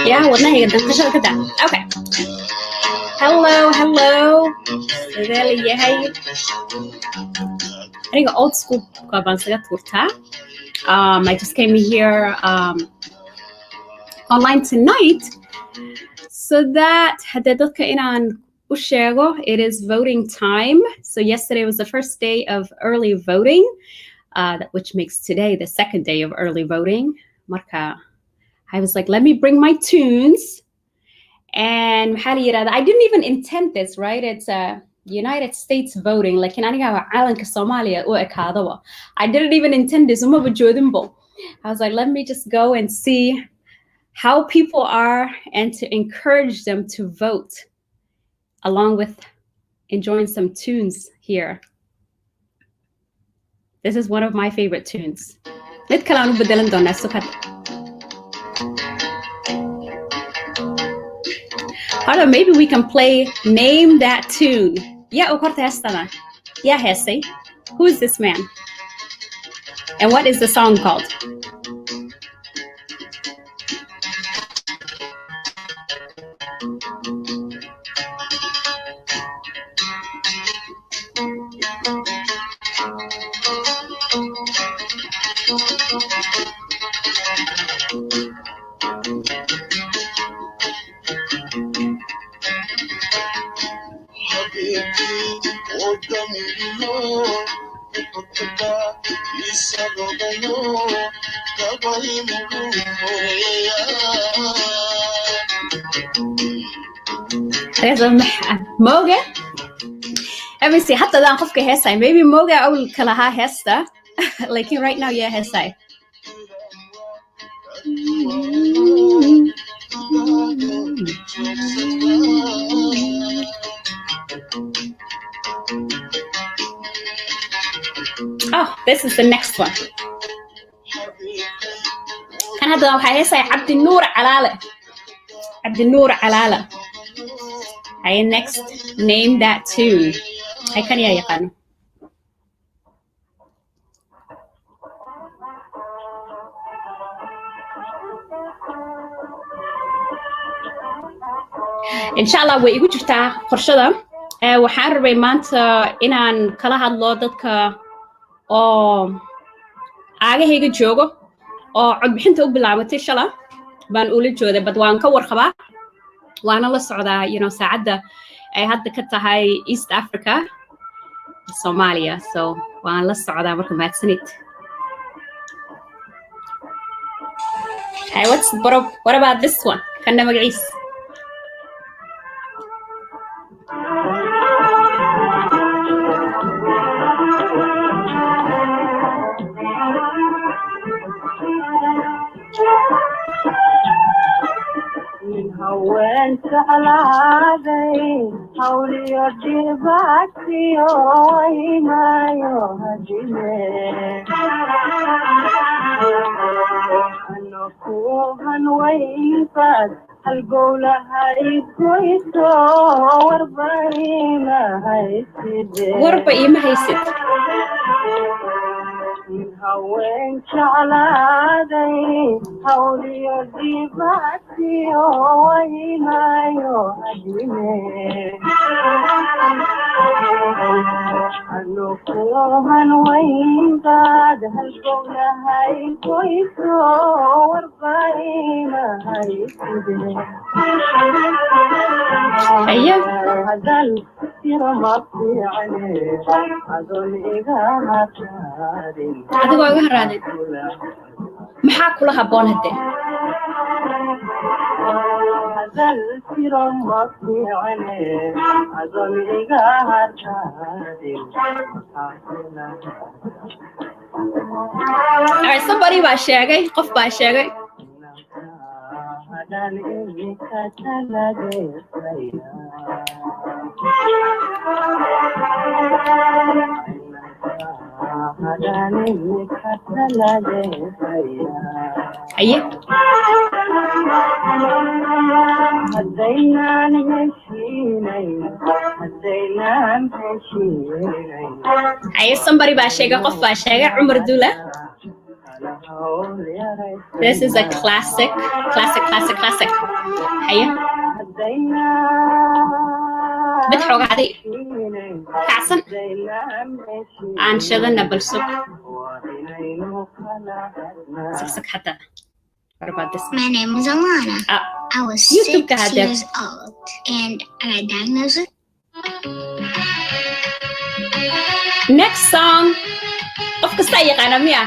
Yeah, wadnahayga danqashada ka daa. Okay. Hello. Sidee la yahay? Aniga old school baan saga tuurtaa. I just came here online tonight so that hadee dadka inaan u sheego it is voting time. So yesterday was the first day of early voting, which makes today the second day of early voting. Marka, I was like, let me bring my tunes. And I didn't even intend this, right? It's United States voting. Like in Somalia, I didn't even intend this. I was like, let me just go and see how people are and to encourage them to vote along with enjoying some tunes here. This is one of my favorite tunes. Hold on, maybe we can play Name That Tune. Yeah, yeah, Hesse. Who is this man? And what is the song called? موجة. Let me see. حتى ده أخوك هساي. Maybe موجة أول كلها هستا. Like right now, yeah, هساي. Oh, this is the next one. كان هذا وحي هساي عبد النور علالة. عبد النور علالة. هاي next name that tune. هاي كان يا يقانو. إن شاء الله ويجوا جرتا قرشة وحان ربي مانتا إنان كلا هادلو دادك آغا هيغا جوغو عد بحنتا وبلاوتي شلا بان أولي جودة بدوان كور خبا وانا لسعودا ساعدة هادا كتا هاي East Africa Somalia so وانا لسعودا مركو ماتسنيت Hey, what about this one? كنا مقعيس وانت على هذي حولي يرجباتي وما يهجمي أنكوها ويفاد القولة هاي كويسو وربعي ما هاي سيدي وانت على هذي حولي يرجباتي وما يهجمي أنكوها ويفاد القولة هاي كويسو وربعي ما هاي سيدي هذا الكثير مطي عليه أظن إيقامة adigo iga haraadin maxaa kula haboon hadde somebody baa sheegay qof baa sheegay أيه أيه somebody baa sheegay qof baa sheegay Cumar Dula This is a classic أيه بدحوق عادي كعسن عن شذنا بالسوق سكسك حتى What about this? My name was Alana. I was 6 years old and I got diagnosed with Next song of Kasaya Kanamia.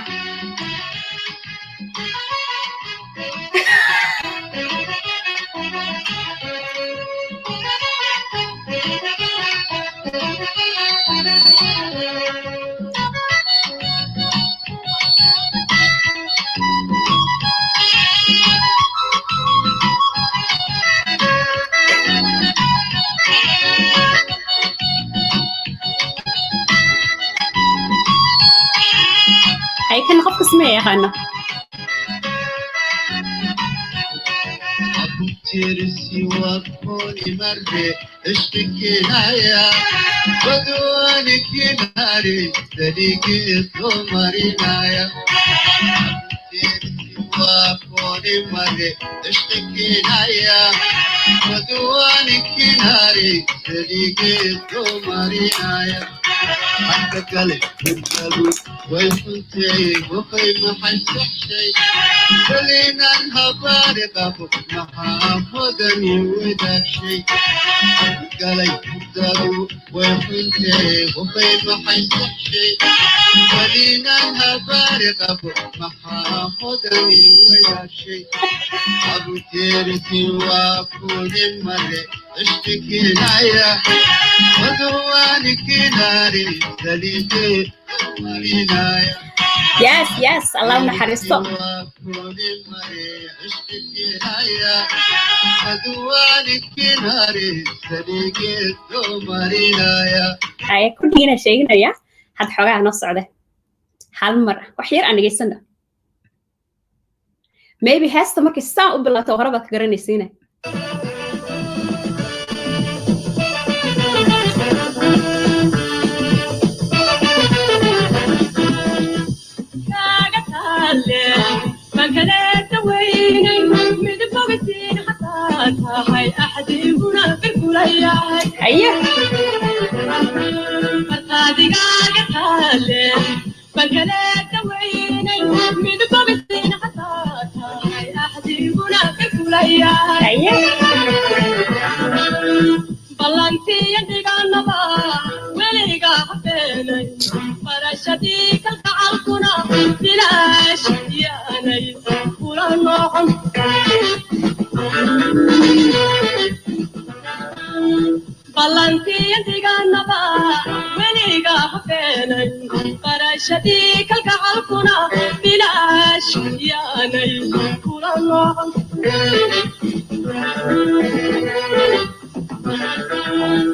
هاي كان قف اسمه يا خانا ترسي وكوني مرة اشتكي نايا بدوانك ناري تليقي ثمري نايا ترسي وكوني مرة اشتكي نايا بدوانك ناري تليقي ثمري نايا حتى قلب بالقلب ويحنتي وخي ما حيصح شي خلينا الهبار قبل محافظني ودا شي قالي دارو وفنت وفين ما حيصح شيء ولينا هبارق أبو محافظني ولا شيء أبو تيرتي وأكون مرة اشتكي نايا ودوانك ناري سليتي مرينايا Yes, Allah نحرسته. هاي كلنا شيءنا يا حد حاجة نص عليه هالمرة وحير أنا جيسنا maybe هسه مركز ساعة وبلا تهربك قرني سينه مكانت ويني من فوقتين حطاتها هاي أحد هنا في الكلية أيه مرتادي قاعدة مكانت ويني من فوقتين حطاتها هاي أحد هنا في الكلية أيه بلانتي يدي قنبا ولي قاعدة فرشتي كالكعالكنا بلاش ياني ولا نوعم بلانتي يدي قنبا ولي قاعدة فرشتي كالكعالكنا بلاش ياني ولا نوعم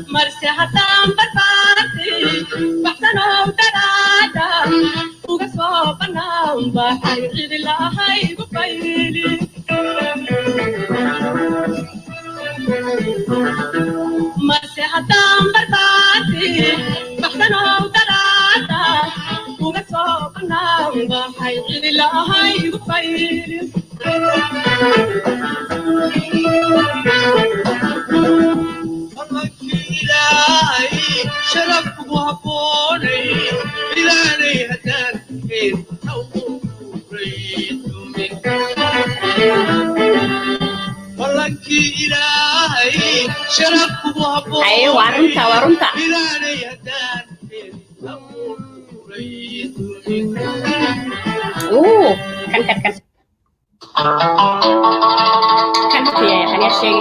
مرسي حتام بربارتي بحسنو درادا وقصو بنام بحي غير الله بفيلي مرسي حتام بربارتي بحسنو درادا وقصو بنام بحي غير الله بفيلي إلهي شرف وهبوني إلهي هدان خير أو ريت منك والله إلهي شرف وهبوني أيه وارنتا إلهي هدان خير أو ريت منك أوه كان يا خلينا شيء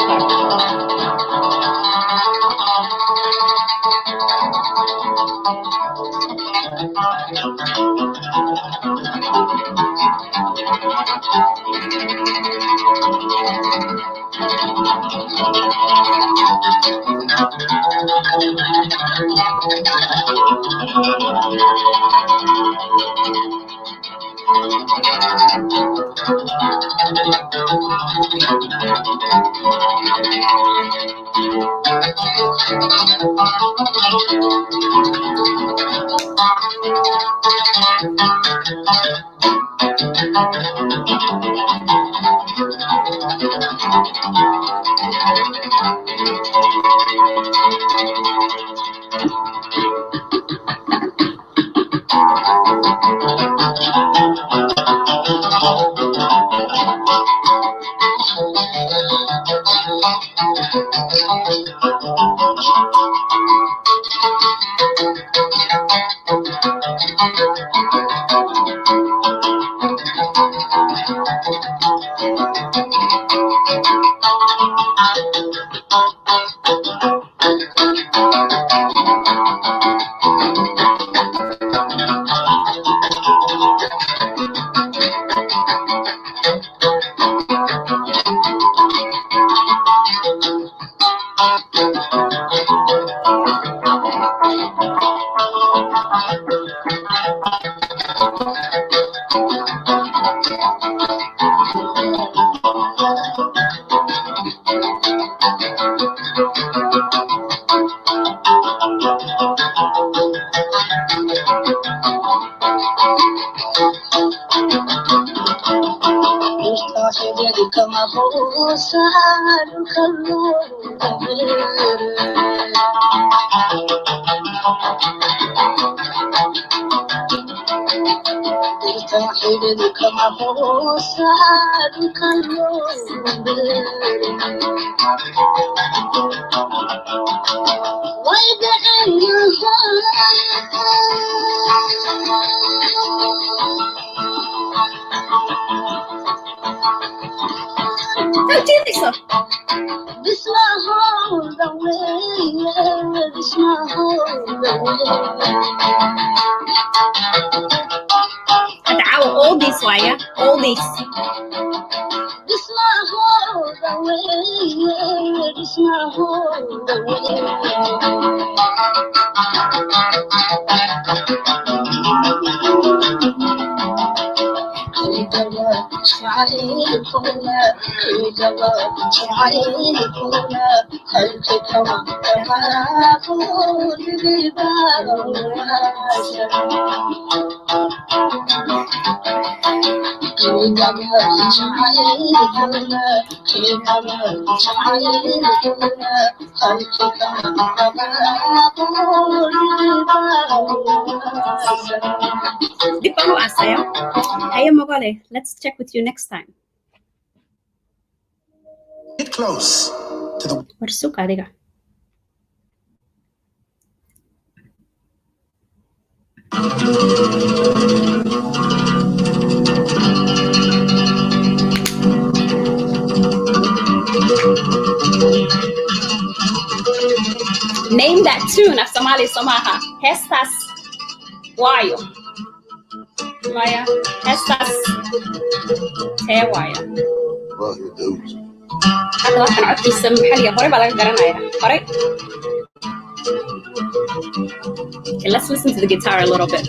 all these wire, all these. Let's check with you next time. Get close to the Warsuka adiga. Name that tune of Somali Somaha. Hestas Wayo. Maya. Hestas Tewayo. هذا واحد عطي السم محلية هوري بلا قرنايا هوري. Okay, let's listen to the guitar a little bit.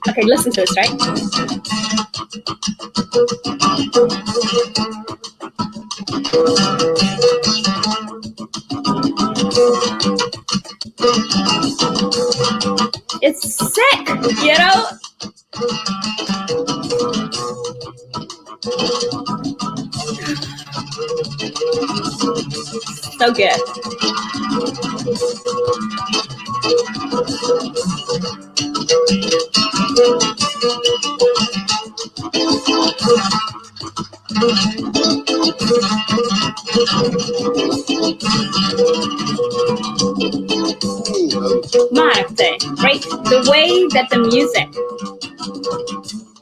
Okay, listen to this, right? It's sick, you know? So good. Maaragtay, right? The way that the music,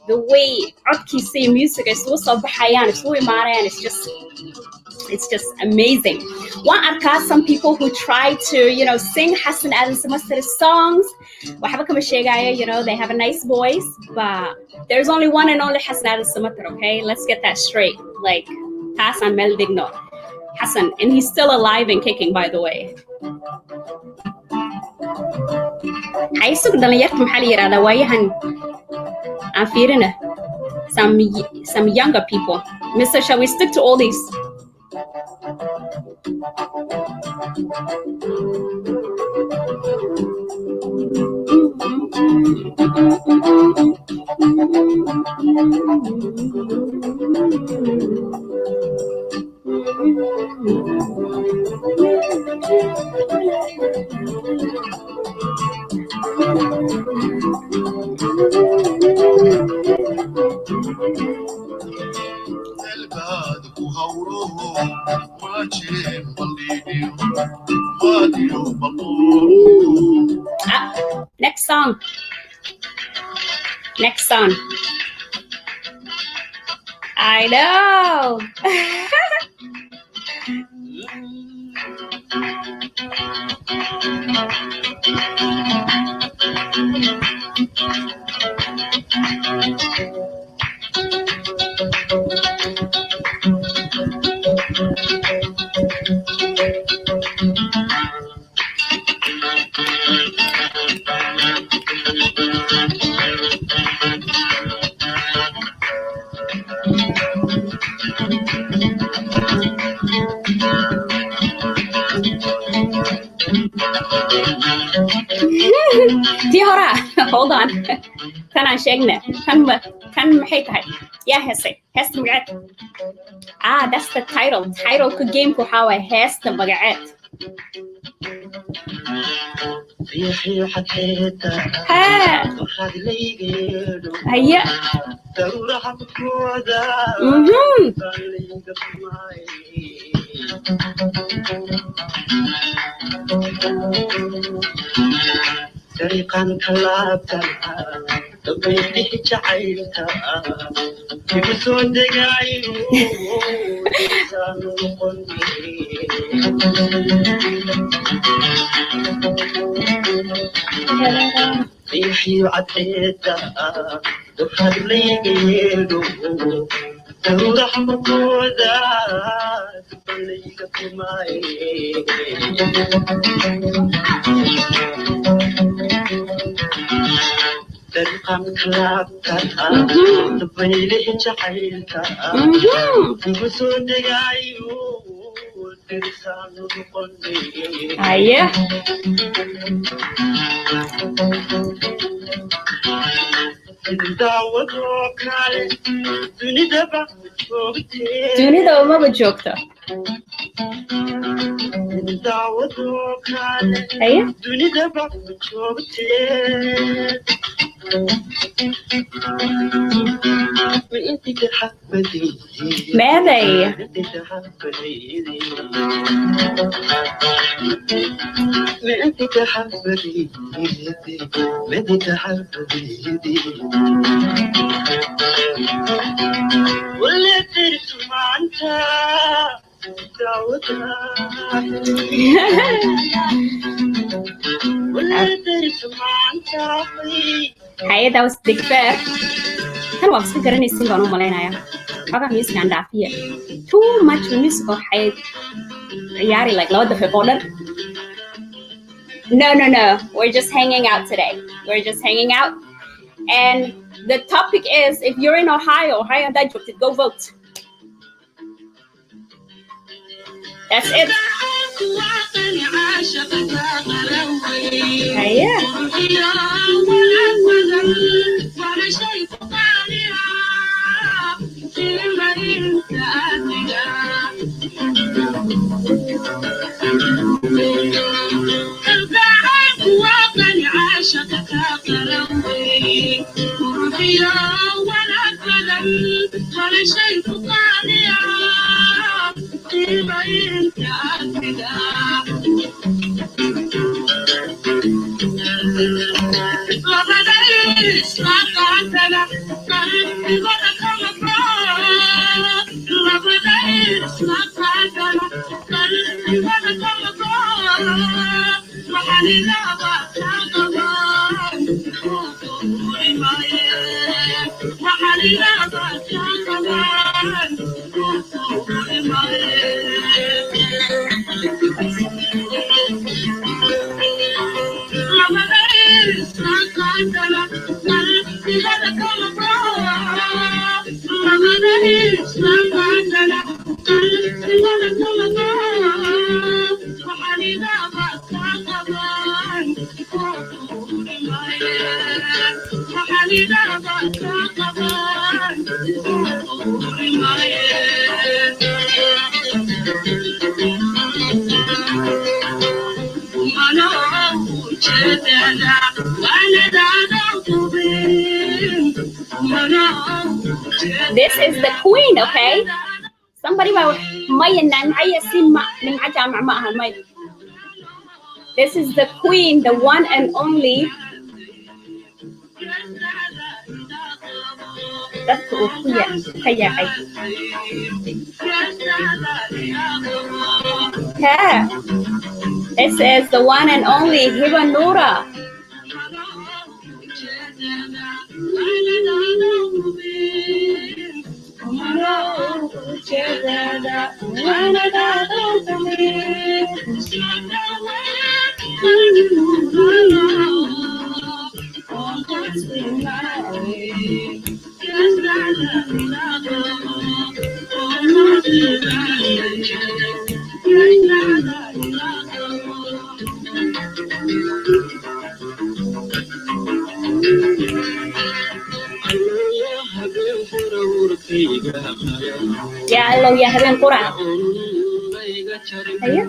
the way codkiisa iyo music isugu soo baxayaan, isugu imaanayaan, it's just amazing. Waan arkaa some people who try to, you know, sing Hassan Aadan Samatar's songs. Waxba kama sheegaya, you know, they have a nice voice, but there's only one and only Hassan Aadan Samatar, okay? Let's get that straight. Like, Hassan Mel Digno. Hassan, and he's still alive and kicking, by the way. Haysug dhalinyarta maxaa la yiraahdaa waayahan aan fiirina some younger people. Mister, shall we stick to oldies? Next song. Next song. I know. Tiara, hold on. Kan aan sheegne. Kan maxay tahay? Yaa heesay. Heesta magaceed. Ah, that's the title. Title-ka game-ku waxaa waaye heesta magaceed. هيا طريقاً كلابتا تبيني جعيلتا يبسون دقايو يسانو قلبي يحيو عديتا دفاد ليقيلو تروح مقودا تبليك كماي طريقاً كلابتا تبيني جعيلتا يبسون دقايو يسانو قلبي هيا dunida umaba joogto haya meeday Hey, that was Big Bear. Kan waa iska garanaysin baan u malaynayaa. Xogaa musican dhaafiya. Too much music waxay ciyaari like 2 daqiiqo oo dhan. No. We're just hanging out today. We're just hanging out. And the topic is, if you're in Ohio, haddaad joogtid, go vote. That's it. هيا This is the queen, okay? Somebody This is the queen, the one and only. Yeah. This is the one and only Hiba Noura. يا الله يا هبين قرآن هيا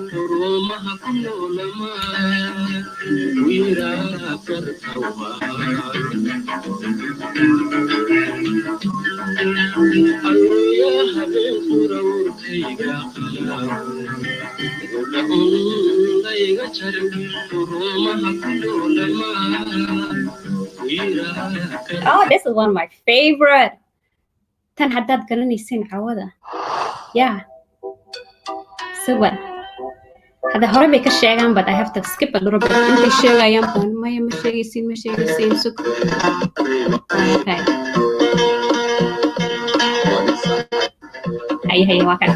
Oh, this is one of my favorite. Tan haddad garanaysiin cawada. Yeah. So what? Hada hore bay ka sheegaan, but I have to skip a little bit. Intay sheegayaan baan maya ma sheegaysiin sug. Okay. Hay waa kan.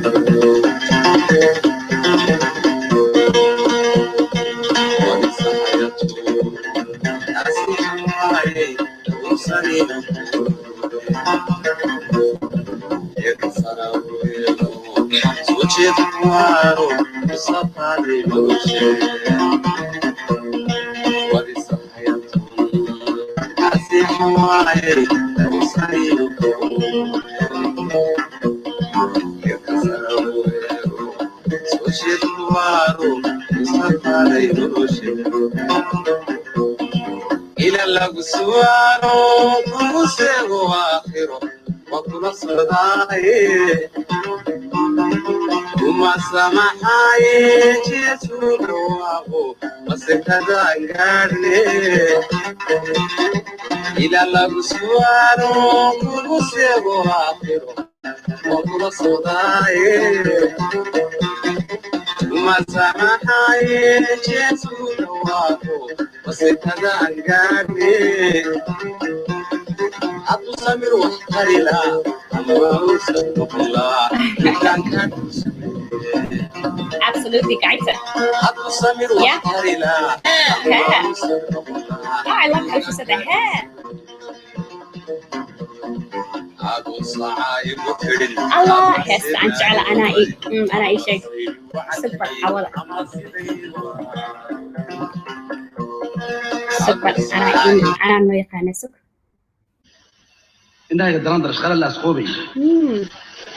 Absolutely, guys. Yeah. Oh, I love how she said the hair. Allah, yes, أنا شيء. super awal. Super أنا ما يقانا سكر. إنها يقدران درش خلال الأسقوبي.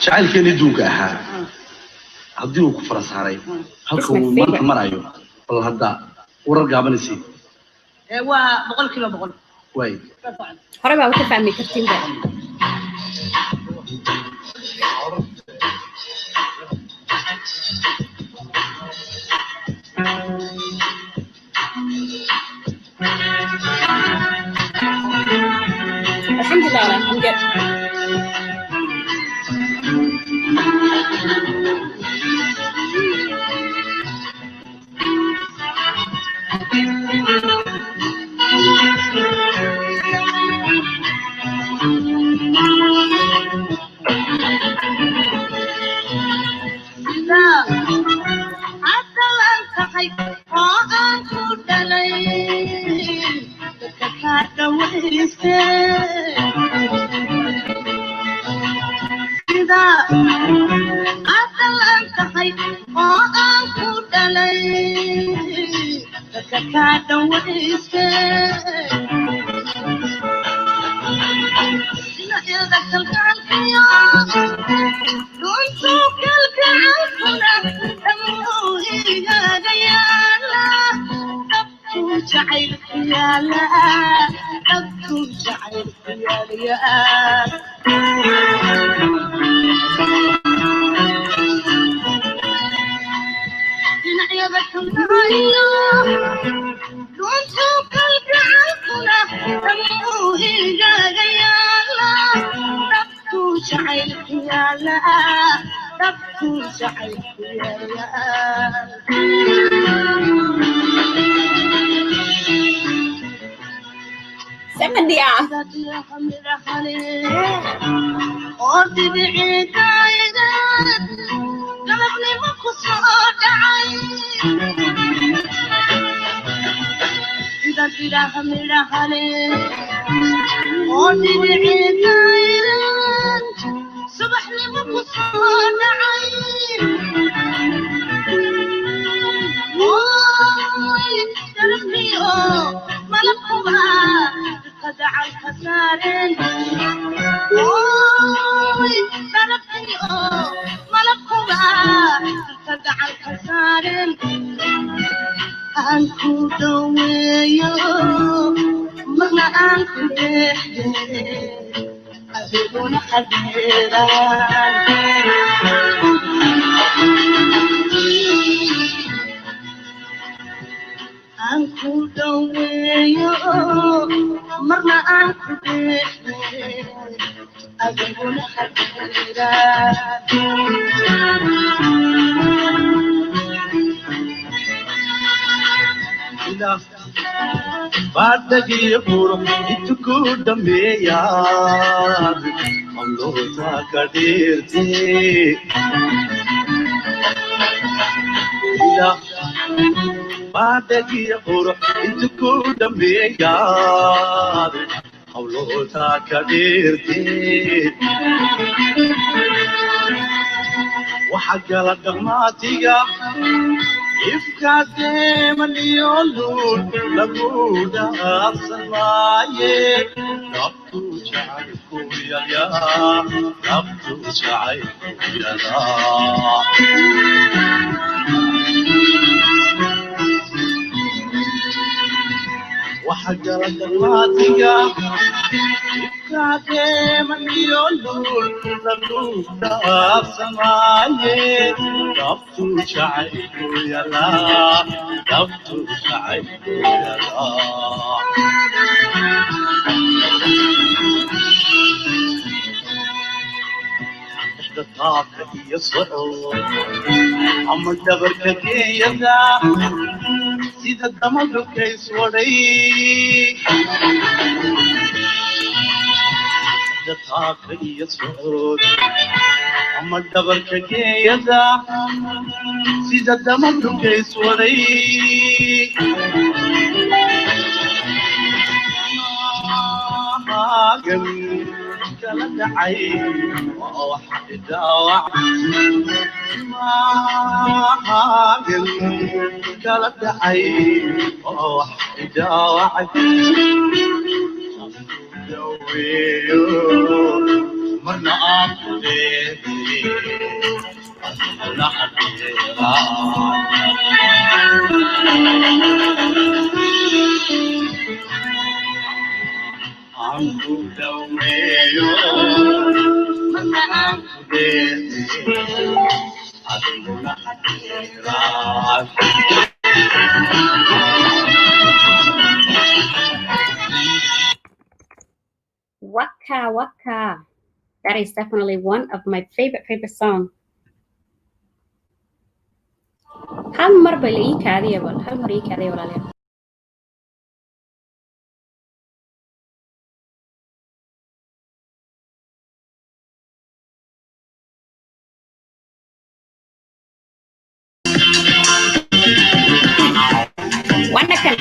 شعال كان يدوقها. هديو كفر صاري. هلكو مرت مرايو. والله هدا ورجع بنسي. بقول كيلو بقول. واي. هربا وتفهمي كرتين ده. الحمد لله I'm good. Seven dia. Badagi puro ituku dameya Amlo zakadirti Ila Badagi puro ituku dameya Amlo zakadirti Wahagala damatiga Ifkate maniolun laguda asmaye Rabtu chaiku ya Rabtu chaiku ya وحجر دماتيا إفكاكي من يولون لبودا سمايه ربطو شعيكو يلا ربطو شعيكو يلا تطاقي يصعود عم الدبر كيدا سيد الدمر كيس ودي تطاقي يصعود عم الدبر كيدا سيد الدمر كيس ودي كلام dhacay oo waxa idaawac maagan kala dhacay oo waxa idaawacay daweeyo marna aan ku Waka Waka. That is definitely one of my favorite songs. Hal mar bay la ii kaadiya bal. Hal mar ii kaadiya walaalayaal. Wanakan.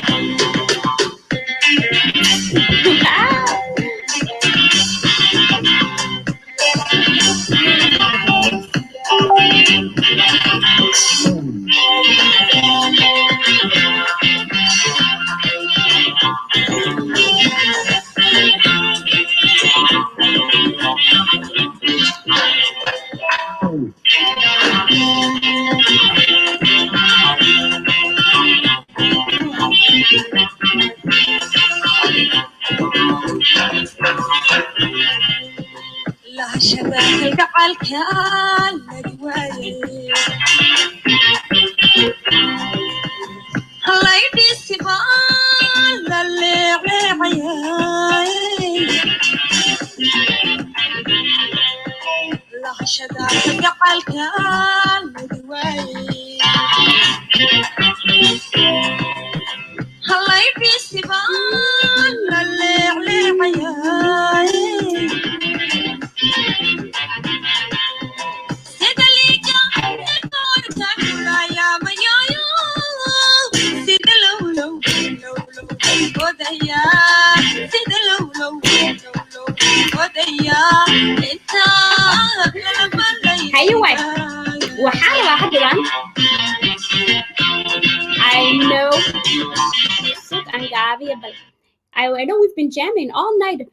I know we've been jamming all night, but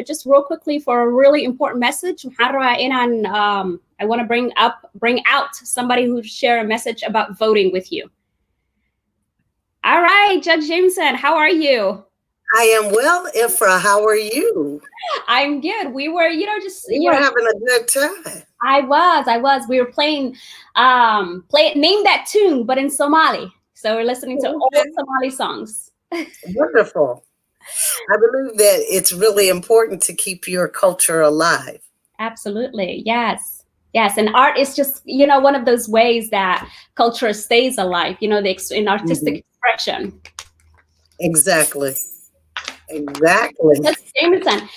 just real quickly for a really important message. I want to bring out somebody who share a message about voting with you. All right, Judge Jamison, how are you? I am well, Ifra. How are you? I'm good. We were, you were having a good time. I was. We were playing Name That Tune, but in Somali. So we're listening to old Somali songs. Wonderful. I believe that it's really important to keep your culture alive. Absolutely. Yes. And art is just, one of those ways that culture stays alive, in artistic expression. Exactly. That's Jamison.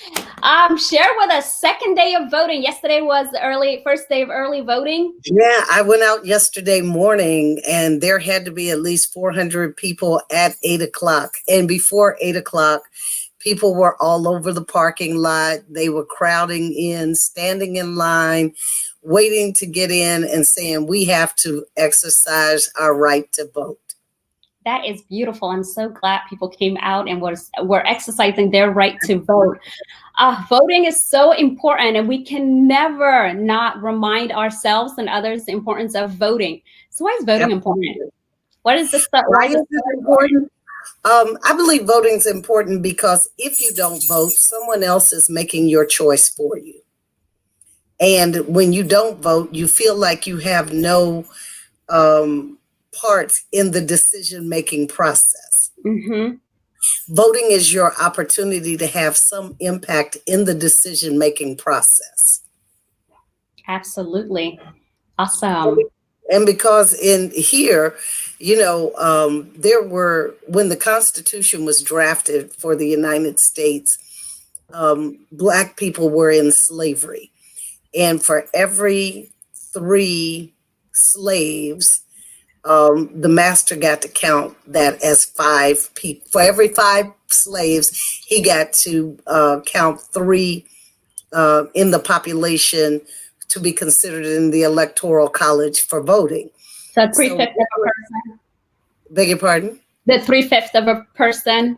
Share with us, second day of voting. Yesterday was the first day of early voting. Yeah, I went out yesterday morning and there had to be at least 400 people at 8 o'clock. And before 8 o'clock, people were all over the parking lot. They were crowding in, standing in line, waiting to get in and saying, we have to exercise our right to vote. That is beautiful. I'm so glad people came out and were exercising their right to vote. Voting is so important, and we can never not remind ourselves and others the importance of voting. So why is voting important? What is this? Why is it important? I believe voting is important because if you don't vote, someone else is making your choice for you. And when you don't vote, you feel like you have no part in the decision-making process. Mm-hmm. Voting is your opportunity to have some impact in the decision-making process. Absolutely. Awesome. And because in here, there were, when the Constitution was drafted for the United States, Black people were in slavery. And for every 3 slaves, the master got to count that as 5 people. For every 5 slaves, he got to count 3 in the population to be considered in the Electoral College for voting. So 3/5 of a person? Beg your pardon? The 3/5 of a person?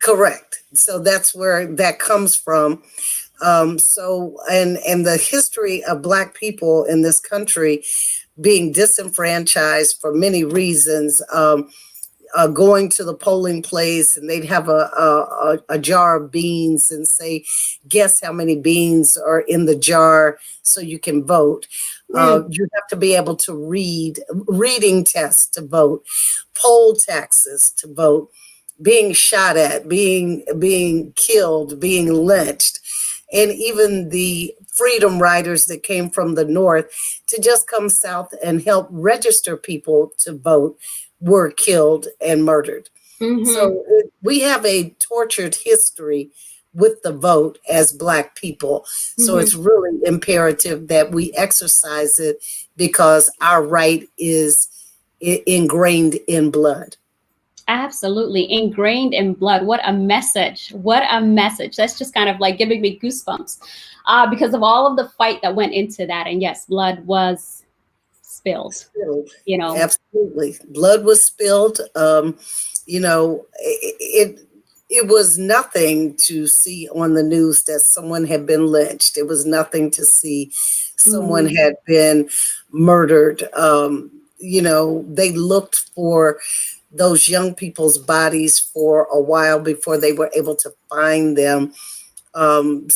Correct. So that's where that comes from. And the history of Black people in this country being disenfranchised for many reasons, going to the polling place and they'd have a jar of beans and say, guess how many beans are in the jar so you can vote. You have to be able to reading tests to vote, poll taxes to vote, being shot at, being killed, being lynched, and even the freedom riders that came from the North to just come south and help register people to vote were killed and murdered. So we have a tortured history with the vote as Black people. So it's really imperative that we exercise it because our right is ingrained in blood. Absolutely. Ingrained in blood. What a message. What a message. That's just kind of like giving me goosebumps because of all of the fight that went into that. And yes, blood was spilled. You know, absolutely. Blood was spilled. You know, it was nothing to see on the news that someone had been lynched. It was nothing to see someone had been murdered. You know, they looked for those young people's bodies for a while before they were able to find them. And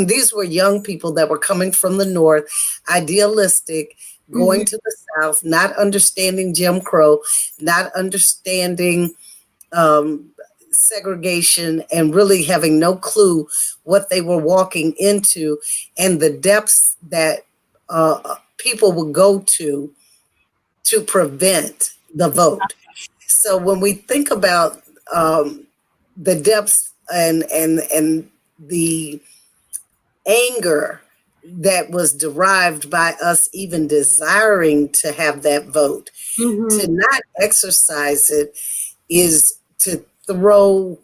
these were young people that were coming from the North, idealistic, going to the South, not understanding Jim Crow, not understanding segregation, and really having no clue what they were walking into and the depths that people would go to prevent the vote. So when we think about the depths and the anger that was derived by us even desiring to have that vote, to not exercise it is to throw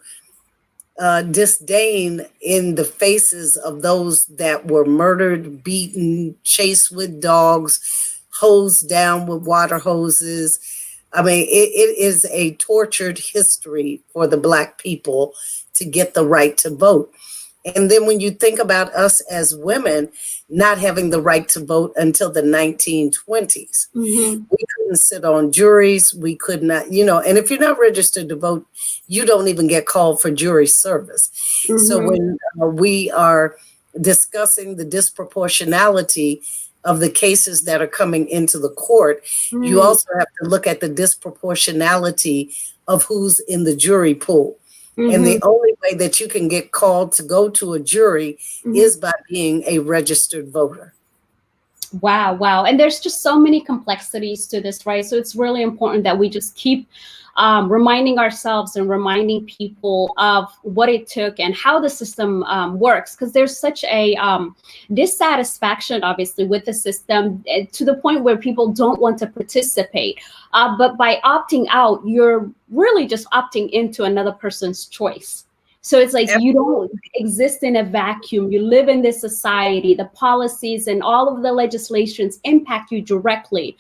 disdain in the faces of those that were murdered, beaten, chased with dogs, hosed down with water hoses. I mean, it is a tortured history for the Black people to get the right to vote. And then when you think about us as women not having the right to vote until the 1920s, we couldn't sit on juries. We could not, you know, and if you're not registered to vote, you don't even get called for jury service. So when we are discussing the disproportionality of the cases that are coming into the court, you also have to look at the disproportionality of who's in the jury pool. And the only way that you can get called to go to a jury is by being a registered voter. Wow, wow. And there's just so many complexities to this, right? So it's really important that we just keep reminding ourselves and reminding people of what it took and how the system works, because there's such a dissatisfaction, obviously, with the system to the point where people don't want to participate. But by opting out, you're really just opting into another person's choice. So it's like you don't exist in a vacuum. You live in this society. The policies and all of the legislations impact you directly.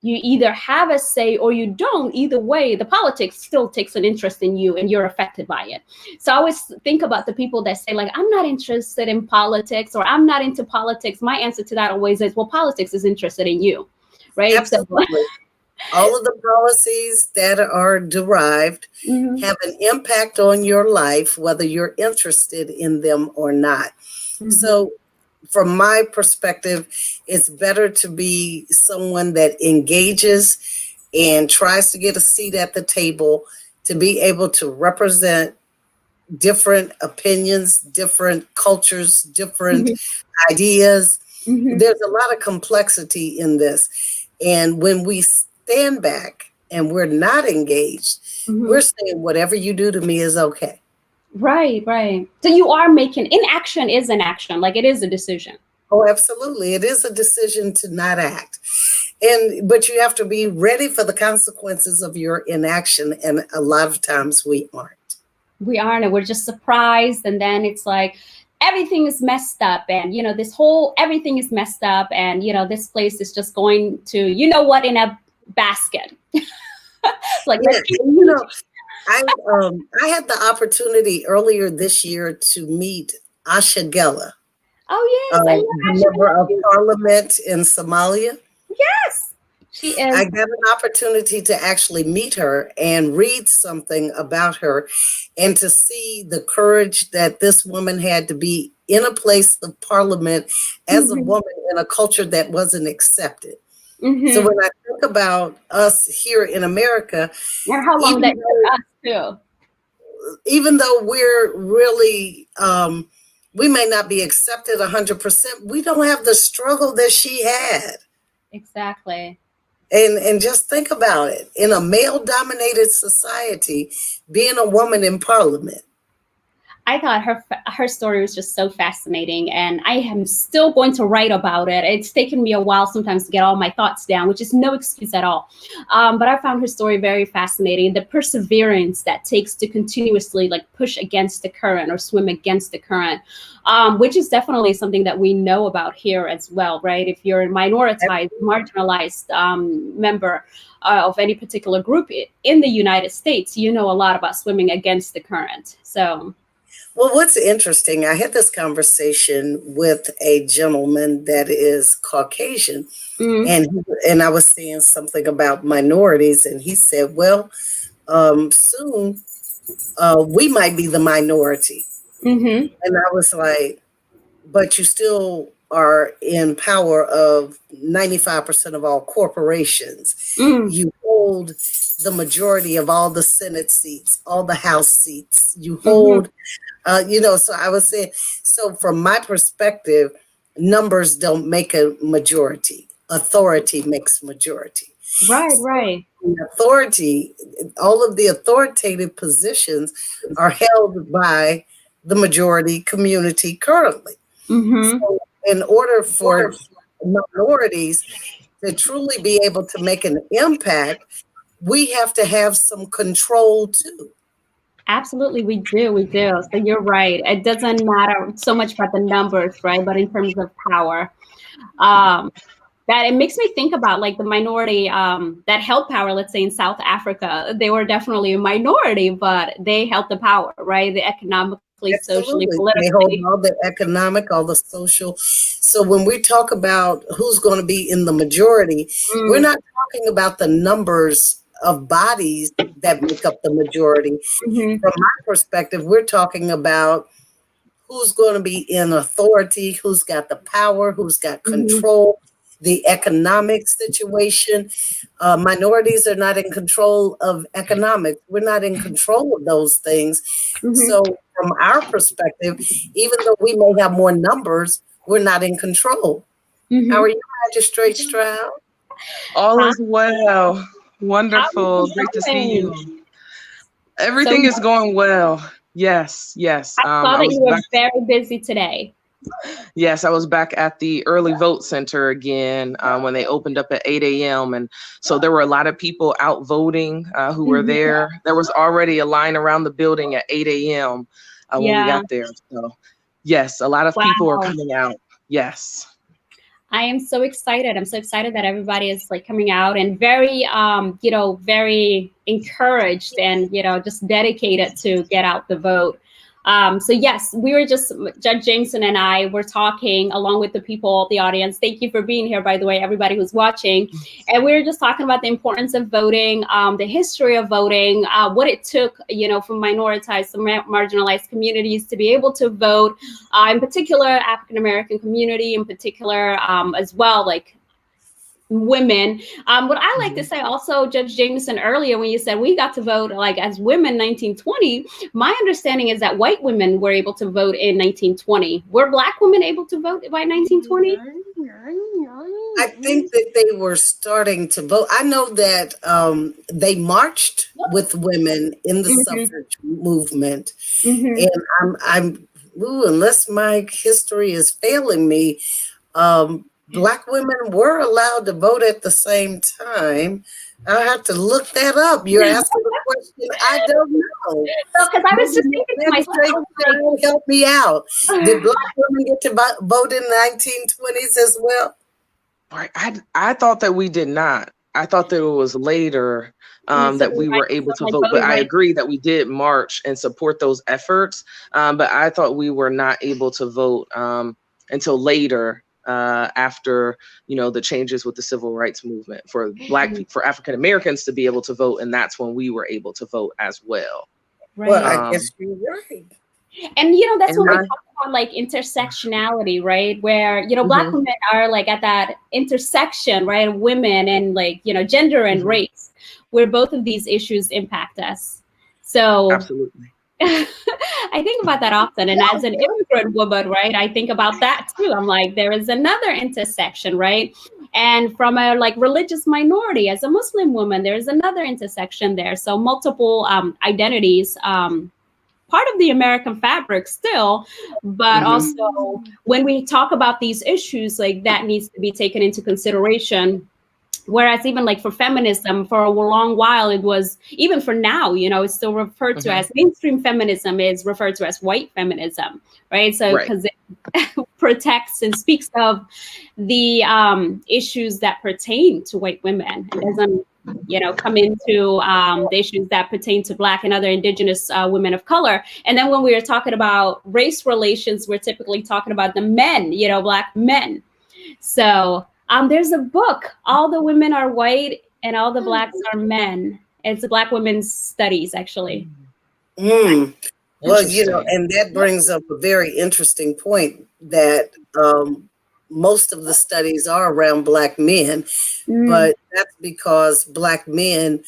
You either have a say or you don't. Either way, the politics still takes an interest in you and you're affected by it. So I always think about the people that say, like, I'm not interested in politics or I'm not into politics. My answer to that always is, well, politics is interested in you, right? Absolutely. So, all of the policies that are derived have an impact on your life, whether you're interested in them or not. So from my perspective, it's better to be someone that engages and tries to get a seat at the table, to be able to represent different opinions, different cultures, different ideas. There's a lot of complexity in this. And when we stand back and we're not engaged, we're saying whatever you do to me is okay. Right, right. So you are making, inaction is an action, like it is a decision. Oh, absolutely. It is a decision to not act. But you have to be ready for the consequences of your inaction. And a lot of times we aren't. We aren't, and we're just surprised. And then it's like, everything is messed up, and everything is messed up, and this place is just going to in a basket. Like, yeah, I had the opportunity earlier this year to meet Asha Gela. Oh yes, member of parliament in Somalia. Yes, she is. I got an opportunity to actually meet her and read something about her, and to see the courage that this woman had to be in a place of parliament as a woman in a culture that wasn't accepted. So when I think about us here in America, and how long that took us too, even though we're really we may not be accepted 100%, we don't have the struggle that she had. Exactly. And just think about it. In a male-dominated society, being a woman in parliament. I thought her story was just so fascinating, and I am still going to write about it. It's taken me a while sometimes to get all my thoughts down, which is no excuse at all. But I found her story very fascinating. The perseverance that takes to continuously push against the current or swim against the current, which is definitely something that we know about here as well, right? If you're a marginalized member of any particular group in the United States, you know a lot about swimming against the current. So. Well, what's interesting, I had this conversation with a gentleman that is Caucasian, and I was saying something about minorities, and he said, well, soon we might be the minority. And I was like, but you still are in power of 95% of all corporations. You hold the majority of all the Senate seats, all the House seats. You hold... so I was saying, so from my perspective, numbers don't make a majority. Authority makes majority. Right. Authority, all of the authoritative positions are held by the majority community currently. So in order for minorities to truly be able to make an impact, we have to have some control too. Absolutely, we do. So you're right. It doesn't matter so much about the numbers, right? But in terms of power, that it makes me think about the minority that held power. Let's say in South Africa, they were definitely a minority, but they held the power, right? The economically, socially, politically. They hold all the economic, all the social. So when we talk about who's going to be in the majority, we're not talking about the numbers of bodies that make up the majority. From my perspective, we're talking about who's going to be in authority, who's got the power, who's got control, the economic situation. Minorities are not in control of economics. We're not in control of those things. So from our perspective, even though we may have more numbers, we're not in control. How are you, Magistrate Stroud? All is well. Wonderful. Great to see you. Everything is going well. Yes. I saw that you were very busy today. Yes, I was back at the early vote center again when they opened up at 8 a.m. And so there were a lot of people out voting who were there. There was already a line around the building at 8 a.m. When we got there. So yes, a lot of people are coming out. Yes. I am so excited. I'm so excited that everybody is coming out and very, very encouraged and, just dedicated to get out the vote. So yes, we were Judge Jamison and I were talking along with the people, the audience. Thank you for being here, by the way, everybody who's watching. And we were just talking about the importance of voting, the history of voting, what it took, for minoritized, marginalized communities to be able to vote, in particular, African-American community in particular, as well, women. What I like to say also, Judge Jamison, earlier when you said we got to vote as women 1920, my understanding is that white women were able to vote in 1920. Were Black women able to vote by 1920? I think that they were starting to vote. I know that they marched with women in the suffrage movement. And unless my history is failing me, Black women were allowed to vote at the same time. I'll have to look that up. You're asking a question. I don't know. Because I was just thinking to myself, Magistrate, help me out. Did Black women get to vote in the 1920s as well? Right. I thought that we did not. I thought that it was later that we were able to vote. But I agree that we did march and support those efforts. But I thought we were not able to vote until later, after, you know, the changes with the civil rights movement for Black people, for African Americans to be able to vote. And that's when we were able to vote as well. Right. Well, I guess you're right. And, you know, that's when we talk about like intersectionality, right? Where, you know, Black women are like at that intersection, right? Women and like, you know, gender and race, where both of these issues impact us. So absolutely. I think about that often. And as an immigrant woman, right, I think about that too. I'm like, there is another intersection, right? And from a like religious minority, as a Muslim woman, there's another intersection there. So multiple identities, part of the American fabric still, but also when we talk about these issues, like that needs to be taken into consideration. Whereas even like for feminism, for a long while, it was, even for now, you know, it's still referred to as mainstream feminism is referred to as white feminism, right? So because it protects and speaks of the issues that pertain to white women. It doesn't, you know, come into the issues that pertain to Black and other Indigenous women of color. And then when we are talking about race relations, we're typically talking about the men, you know, Black men. So there's a book, All the Women Are White and All the Blacks Are Men. It's a Black women's studies, actually. Well, you know, and that brings up a very interesting point that most of the studies are around Black men, but that's because Black men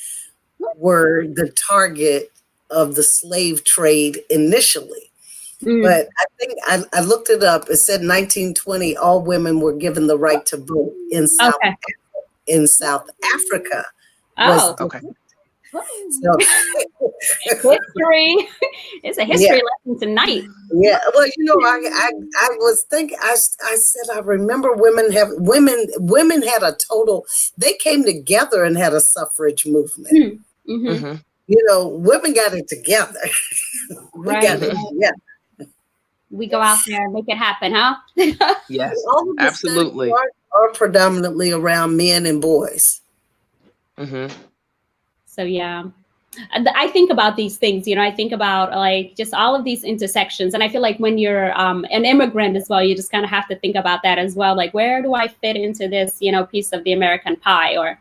were the target of the slave trade initially. But I think I looked it up. It said 1920, all women were given the right to vote in South Africa. Oh, okay. So history. It's a history lesson tonight. Yeah, well, you know, I was thinking. I said I remember women had a total. They came together and had a suffrage movement. You know, women got it together. We got it together. We go out there and make it happen, huh? Yes, all of the absolutely. Are predominantly around men and boys. So yeah, I think about these things. You know, I think about like just all of these intersections, and I feel like when you're an immigrant as well, you just kind of have to think about that as well. Like, where do I fit into this, you know, piece of the American pie, or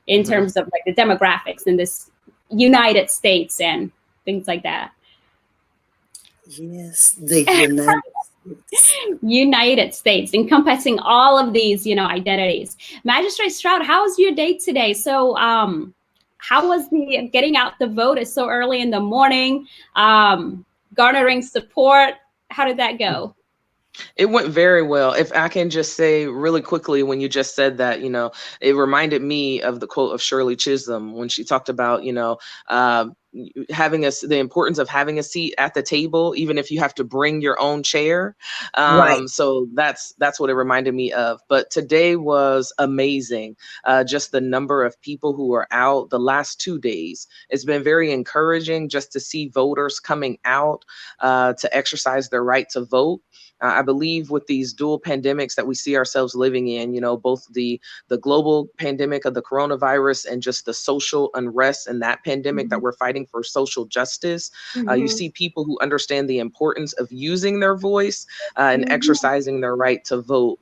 in terms of like the demographics in this United States and things like that. Yes, the United States. United States, encompassing all of these, you know, identities. Magistrate Stroud, how was your day today? So, how was the getting out the vote? It's so early in the morning, garnering support. How did that go? It went very well. If I can just say really quickly, when you just said that, you know, it reminded me of the quote of Shirley Chisholm when she talked about, you know, the importance of having a seat at the table, even if you have to bring your own chair. So that's what it reminded me of. But today was amazing. Just the number of people who are out the last 2 days. It's been very encouraging just to see voters coming out to exercise their right to vote. I believe with these dual pandemics that we see ourselves living in, you know, both the global pandemic of the coronavirus and just the social unrest and that pandemic that we're fighting for social justice, you see people who understand the importance of using their voice and exercising their right to vote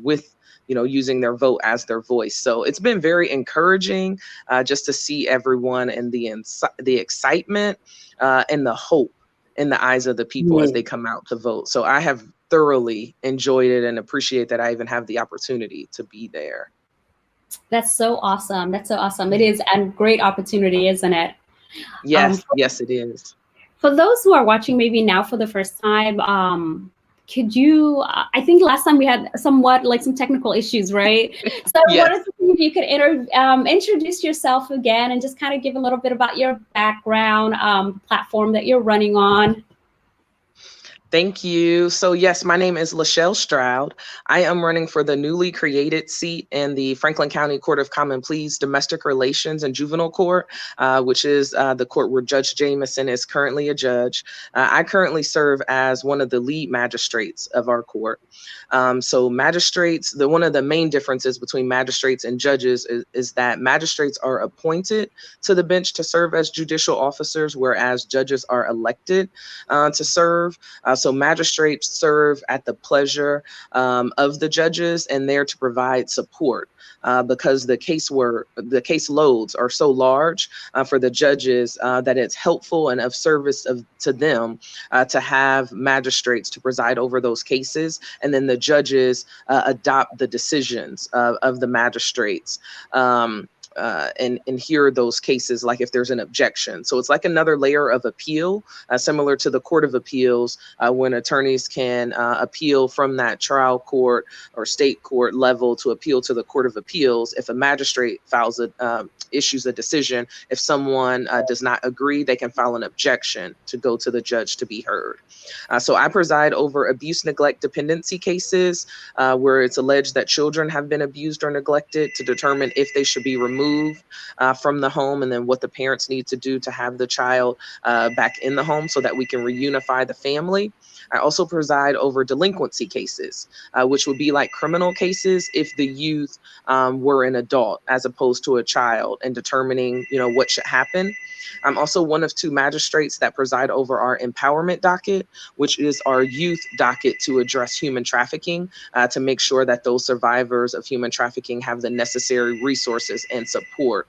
with, you know, using their vote as their voice. So it's been very encouraging just to see everyone and the excitement and the hope in the eyes of the people as they come out to vote. So I have thoroughly enjoyed it and appreciate that I even have the opportunity to be there. That's so awesome. That's so awesome. It is a great opportunity, isn't it? Yes, yes, it is. For those who are watching maybe now for the first time, could you, I think last time we had somewhat like some technical issues, right? So what is if you could introduce yourself again and just kind of give a little bit about your background, platform that you're running on? Thank you. So yes, my name is Lasheyl Stroud. I am running for the newly created seat in the Franklin County Court of Common Pleas, Domestic Relations and Juvenile Court, which is the court where Judge Jamison is currently a judge. I currently serve as one of the lead magistrates of our court. So magistrates, one of the main differences between magistrates and judges is that magistrates are appointed to the bench to serve as judicial officers, whereas judges are elected to serve. So magistrates serve at the pleasure of the judges and there to provide support because the caseloads are so large for the judges that it's helpful and of service to them to have magistrates to preside over those cases, and then the judges adopt the decisions of the magistrates. And hear those cases, like if there's an objection. So it's like another layer of appeal, similar to the Court of Appeals, when attorneys can appeal from that trial court or state court level to appeal to the Court of Appeals. If a magistrate issues a decision, if someone does not agree, they can file an objection to go to the judge to be heard. So I preside over abuse, neglect, dependency cases where it's alleged that children have been abused or neglected, to determine if they should be removed from the home, and then what the parents need to do to have the child back in the home so that we can reunify the family. I also preside over delinquency cases, which would be like criminal cases if the youth were an adult as opposed to a child, and determining, what should happen. I'm also one of 2 magistrates that preside over our empowerment docket, which is our youth docket to address human trafficking, to make sure that those survivors of human trafficking have the necessary resources and support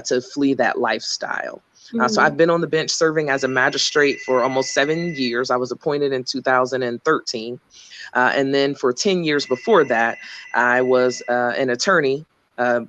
to flee that lifestyle. So I've been on the bench serving as a magistrate for almost 7 years. I was appointed in 2013. And then for 10 years before that, I was an attorney,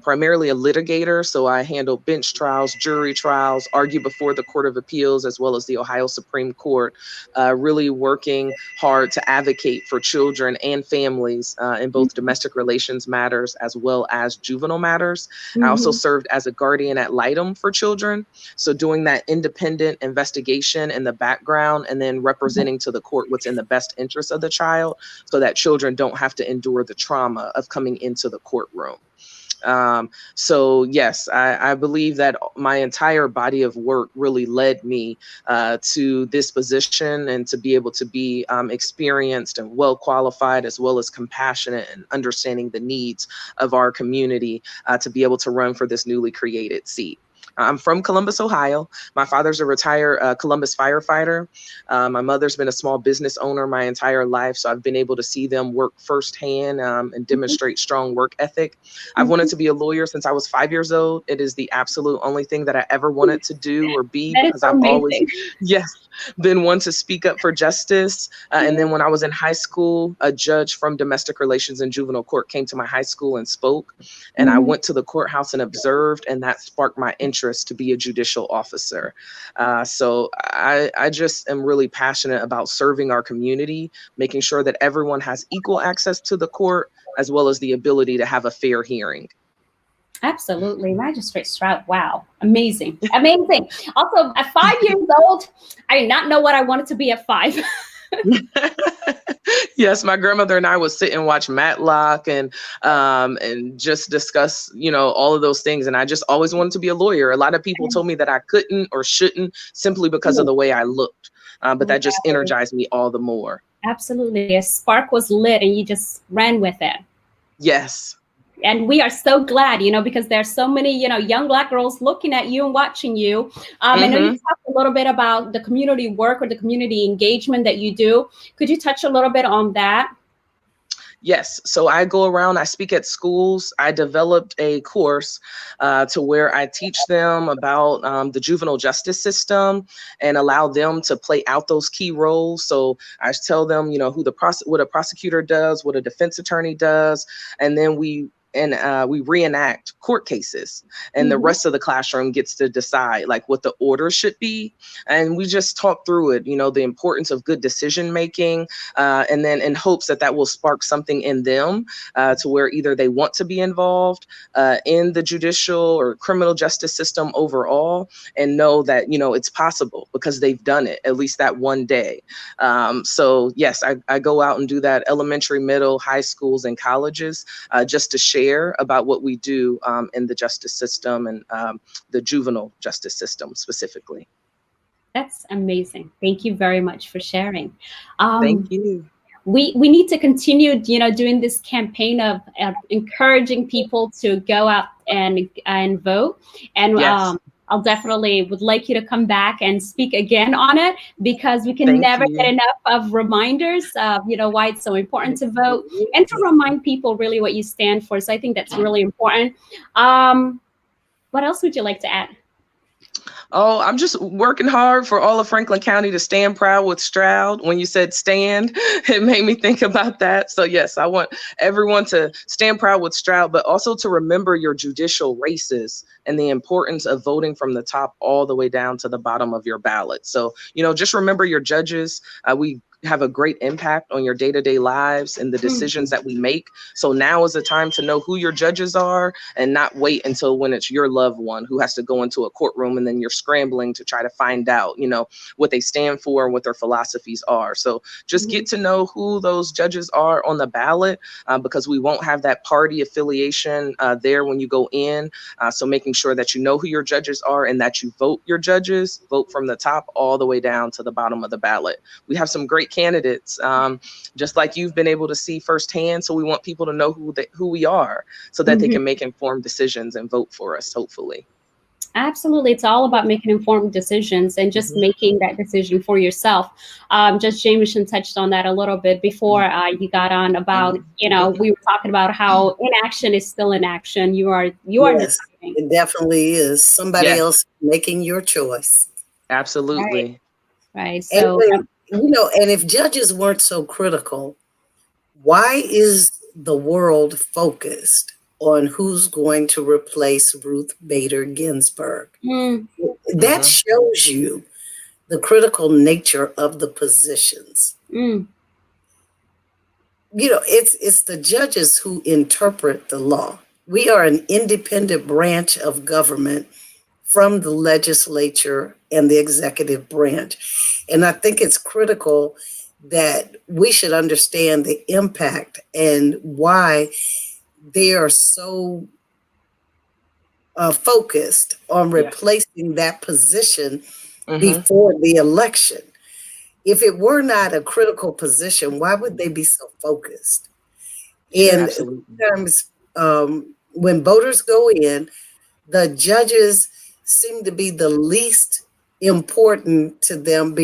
primarily a litigator. So I handle bench trials, jury trials, argue before the Court of Appeals, as well as the Ohio Supreme Court, really working hard to advocate for children and families in both domestic relations matters as well as juvenile matters. I also served as a guardian ad litem for children. So doing that independent investigation in the background, and then representing to the court what's in the best interest of the child, so that children don't have to endure the trauma of coming into the courtroom. So yes, I believe that my entire body of work really led me to this position, and to be able to be experienced and well qualified, as well as compassionate and understanding the needs of our community, to be able to run for this newly created seat. I'm from Columbus, Ohio. My father's a retired Columbus firefighter. My mother's been a small business owner my entire life, so I've been able to see them work firsthand and demonstrate strong work ethic. I've wanted to be a lawyer since I was 5 years old. It is the absolute only thing that I ever wanted to do or be, because I've always, been one to speak up for justice. And then when I was in high school, a judge from Domestic Relations and Juvenile Court came to my high school and spoke, and I went to the courthouse and observed, and that sparked my interest to be a judicial officer. So I just am really passionate about serving our community, making sure that everyone has equal access to the court, as well as the ability to have a fair hearing. Absolutely. Magistrate Stroud. Wow. Amazing. Amazing. Also, at 5 years old, I did not know what I wanted to be at 5. Yes, my grandmother and I would sit and watch Matlock and just discuss, all of those things. And I just always wanted to be a lawyer. A lot of people told me that I couldn't or shouldn't, simply because of the way I looked. But that just energized me all the more. Absolutely. A spark was lit and you just ran with it. Yes. And we are so glad, because there are so many, young Black girls looking at you and watching you. I know you talked a little bit about the community work or the community engagement that you do. Could you touch a little bit on that? Yes. So I go around, I speak at schools. I developed a course to where I teach them about the juvenile justice system and allow them to play out those key roles. So I tell them, what a prosecutor does, what a defense attorney does. And then we and we reenact court cases, and the rest of the classroom gets to decide like what the order should be. And we just talk through it, you know, the importance of good decision making, and then in hopes that that will spark something in them to where either they want to be involved in the judicial or criminal justice system overall, and know that, you know, it's possible because they've done it at least that one day. So yes, I go out and do that elementary, middle, high schools, and colleges just to share about what we do in the justice system and the juvenile justice system specifically. That's amazing. Thank you very much for sharing. Thank you. We need to continue, you know, doing this campaign of encouraging people to go out and vote. And Yes. I'll definitely would like you to come back and speak again on it, because we can never get enough of reminders of, you know, why it's so important to vote and to remind people really what you stand for. So I think that's really important. What else would you like to add? Oh, I'm just working hard for all of Franklin County to stand proud with Stroud. When you said stand, it made me think about that. So yes, I want everyone to stand proud with Stroud, but also to remember your judicial races and the importance of voting from the top all the way down to the bottom of your ballot. So, you know, just remember your judges. We have a great impact on your day-to-day lives and the decisions that we make. So now is the time to know who your judges are and not wait until when it's your loved one who has to go into a courtroom and then you're scrambling to try to find out, you know, what they stand for and what their philosophies are. So just get to know who those judges are on the ballot, because we won't have that party affiliation there when you go in. So making sure that you know who your judges are and that you vote your judges, vote from the top all the way down to the bottom of the ballot. We have some great candidates, just like you've been able to see firsthand. So we want people to know who we are so that they can make informed decisions and vote for us, hopefully. Absolutely. It's all about making informed decisions and just making that decision for yourself. Judge Jamison touched on that a little bit before you got on about, you know, we were talking about how inaction is still inaction. You are Yes, deciding. it definitely is. Somebody else making your choice. Absolutely. Right. So, and, you know, and if judges weren't so critical, why is the world focused on who's going to replace Ruth Bader Ginsburg? That shows you the critical nature of the positions. You know, it's the judges who interpret the law. We are an independent branch of government from the legislature and the executive branch. And I think it's critical that we should understand the impact and why they are so focused on replacing that position before the election. If it were not a critical position, why would they be so focused? And sometimes when voters go in, the judges seem to be the least important to them,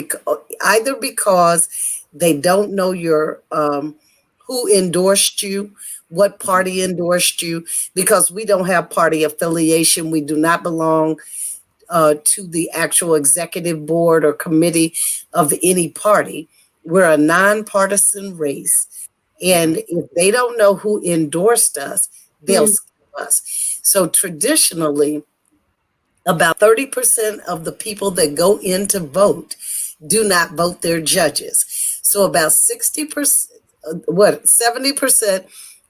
either because they don't know your who endorsed you, what party endorsed you, because we don't have party affiliation. We do not belong to the actual executive board or committee of any party. We're a nonpartisan race. And if they don't know who endorsed us, they'll skip us. So traditionally, about 30% of the people that go in to vote do not vote their judges. So about 70%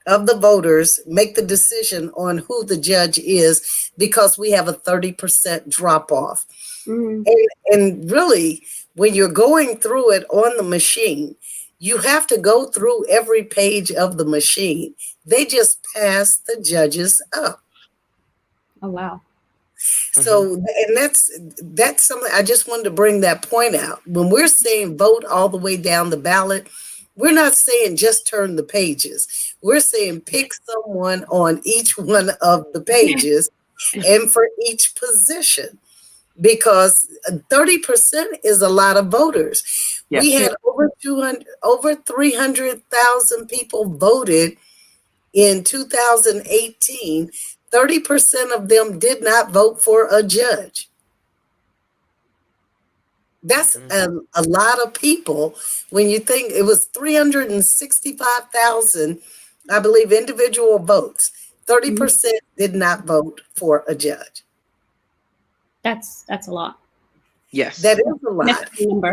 of the voters make the decision on who the judge is, because we have a 30% drop off. And really, when you're going through it on the machine, you have to go through every page of the machine. They just pass the judges up. Oh, wow. So, and that's something I just wanted to bring that point out. When we're saying vote all the way down the ballot, we're not saying just turn the pages. We're saying pick someone on each one of the pages and for each position, because 30% is a lot of voters. Yes. We had over 300,000 people voted in 2018. 30% of them did not vote for a judge. That's a lot of people when you think it was 365,000, I believe, individual votes. 30% did not vote for a judge. That's a lot. Yes. That is a lot. Number.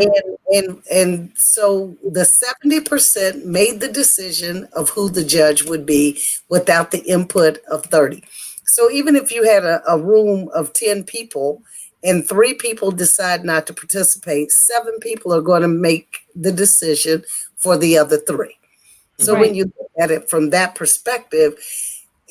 And so the 70% made the decision of who the judge would be without the input of 30. So even if you had a room of 10 people and 3 people decide not to participate, 7 people are going to make the decision for the other 3. So when you look at it from that perspective,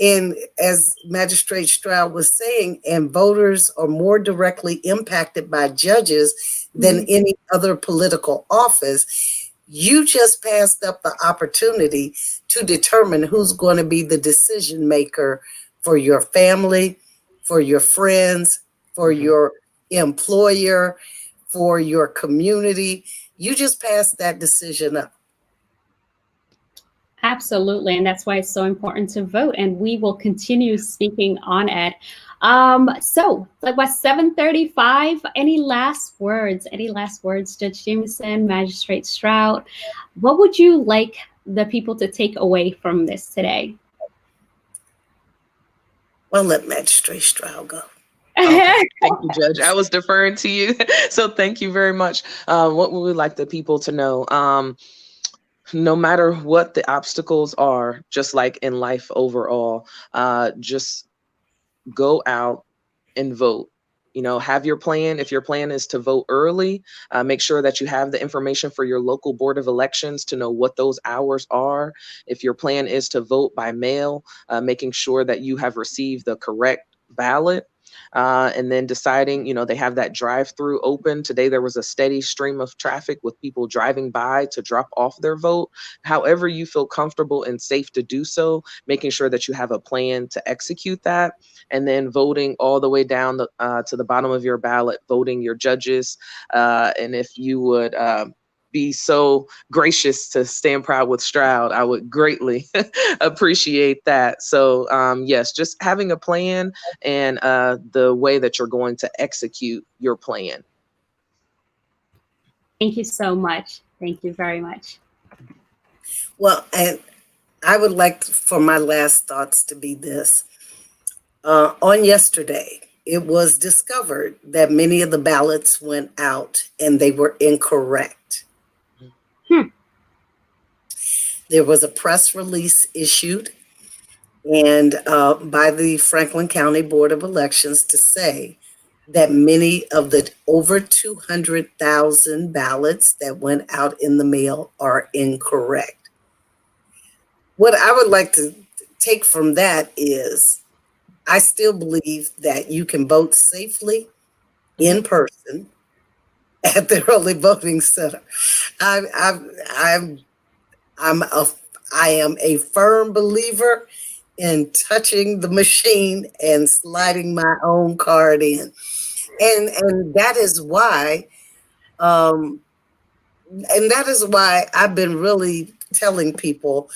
and as Magistrate Stroud was saying, and voters are more directly impacted by judges than any other political office, you just passed up the opportunity to determine who's going to be the decision maker for your family, for your friends, for your employer, for your community. You just passed that decision up. Absolutely. And that's why it's so important to vote. And we will continue speaking on it. So like what, 7:35, any last words? Any last words, Judge Jamison, Magistrate Stroud? What would you like the people to take away from this today? Well, let Magistrate Stroud go. Okay. Thank you, Judge. I was deferring to you. So thank you very much. What would we like the people to know? No matter what the obstacles are, just like in life overall, just go out and vote. You know, have your plan. If your plan is to vote early, make sure that you have the information for your local board of elections to know what those hours are. If your plan is to vote by mail, making sure that you have received the correct ballot. And then deciding, you know, they have that drive-through open. Today, there was a steady stream of traffic with people driving by to drop off their vote. However you feel comfortable and safe to do so, making sure that you have a plan to execute that. And then voting all the way down to the bottom of your ballot, voting your judges. And if you would be so gracious to stand proud with Stroud, I would greatly appreciate that. So yes, just having a plan and the way that you're going to execute your plan. Thank you so much. Thank you very much. Well, and I would like for my last thoughts to be this. On yesterday, it was discovered that many of the ballots went out and they were incorrect. There was a press release issued and by the Franklin County Board of Elections to say that many of the over 200,000 ballots that went out in the mail are incorrect. What I would like to take from that is I still believe that you can vote safely in person at the early voting center. I am a firm believer in touching the machine and sliding my own card in. And that is why I've been really telling people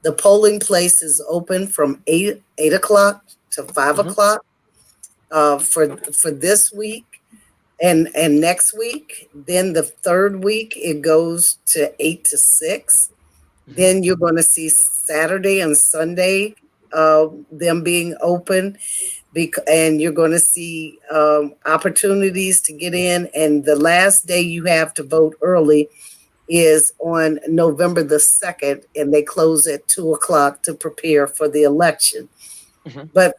the polling place is open from 8 o'clock to 5 o'clock for this week and next week. Then the third week it goes to 8 to 6. Then you're going to see Saturday and Sunday them being open, and you're going to see opportunities to get in. And the last day you have to vote early is on November the 2nd, and they close at 2 o'clock to prepare for the election. But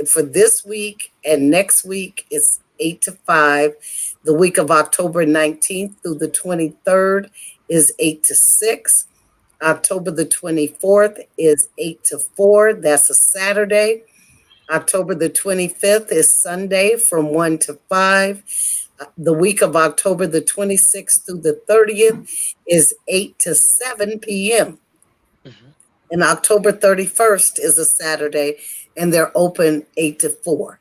for this week and next week, it's 8 to 5. The week of October 19th through the 23rd is 8 to 6. October the 24th is 8 to 4. That's a Saturday. October the 25th is Sunday from 1 to 5. The week of October the 26th through the 30th is 8 to 7 p.m. And October 31st is a Saturday, and they're open 8 to 4.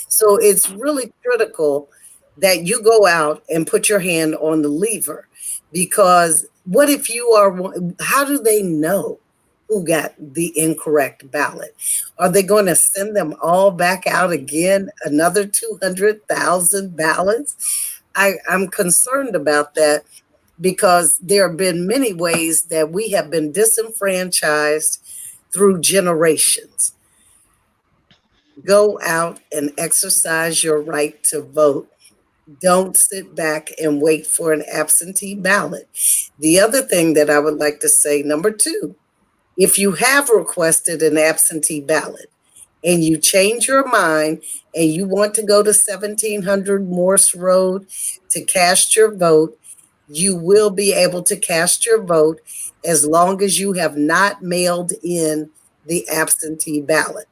So it's really critical that you go out and put your hand on the lever, because what if you are, how do they know who got the incorrect ballot? Are they going to send them all back out again, another 200,000 ballots? I'm concerned about that, because there have been many ways that we have been disenfranchised through generations. Go out and exercise your right to vote. Don't sit back and wait for an absentee ballot. The other thing that I would like to say, number 2, if you have requested an absentee ballot and you change your mind and you want to go to 1700 Morse Road to cast your vote, you will be able to cast your vote as long as you have not mailed in the absentee ballot.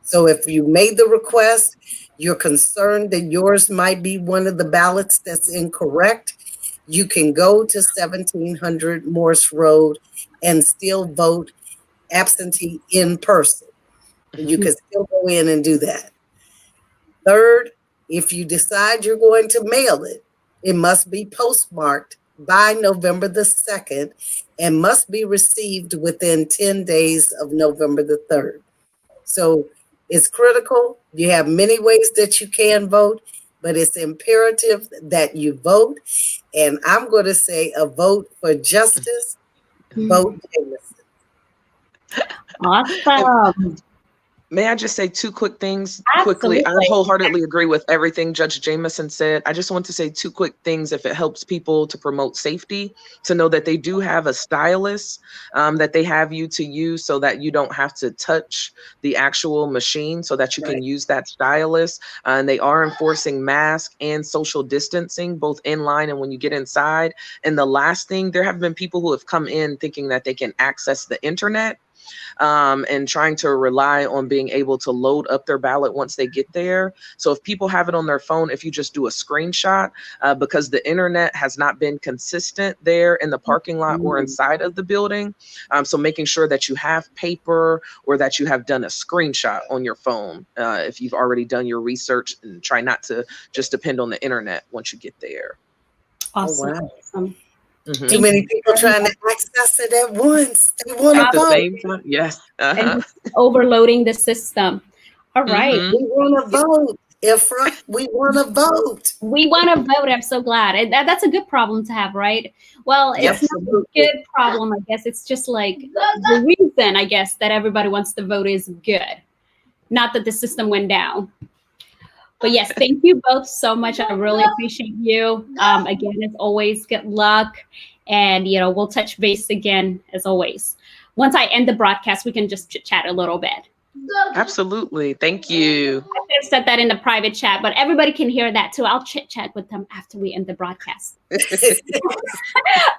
So if you made the request, you're concerned that yours might be one of the ballots that's incorrect, you can go to 1700 Morse Road and still vote absentee in person. You can still go in and do that. Third, if you decide you're going to mail it, it must be postmarked by November the 2nd and must be received within 10 days of November the 3rd. So it's critical. You have many ways that you can vote, but it's imperative that you vote. And I'm going to say a vote for justice, vote Jamison. Awesome. May I just say 2 quick things Absolutely. quickly? I wholeheartedly agree with everything Judge Jamison said. I just want to say 2 quick things if it helps people to promote safety, to know that they do have a stylus that they have you to use so that you don't have to touch the actual machine, so that you can use that stylus. And they are enforcing mask and social distancing, both in line and when you get inside. And the last thing, there have been people who have come in thinking that they can access the internet and trying to rely on being able to load up their ballot once they get there. So if people have it on their phone, if you just do a screenshot, because the internet has not been consistent there in the parking lot or inside of the building. So making sure that you have paper or that you have done a screenshot on your phone if you've already done your research, and try not to just depend on the internet once you get there. Awesome. Oh, wow. Awesome. Mm-hmm. Too many people trying to access it at once. They want At to the vote. same time, yes. And overloading the system. All right. Mhm. We want to vote. Ifra, we want to vote. We want to vote. I'm so glad. And that's a good problem to have, right? Well, it's not a good problem, I guess. It's just like the reason, I guess, that everybody wants to vote is good. Not that the system went down. But yes, thank you both so much. I really appreciate you. Again, as always, good luck. And, you know, we'll touch base again, as always. Once I end the broadcast, we can just chit-chat a little bit. Absolutely. Thank you. I could have said that in the private chat, but everybody can hear that too. I'll chit-chat with them after we end the broadcast.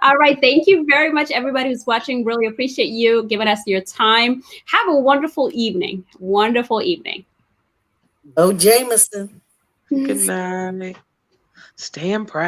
All right. Thank you very much, everybody who's watching. Really appreciate you giving us your time. Have a wonderful evening. Wonderful evening. Oh, Jamison. Good night. Stay in practice.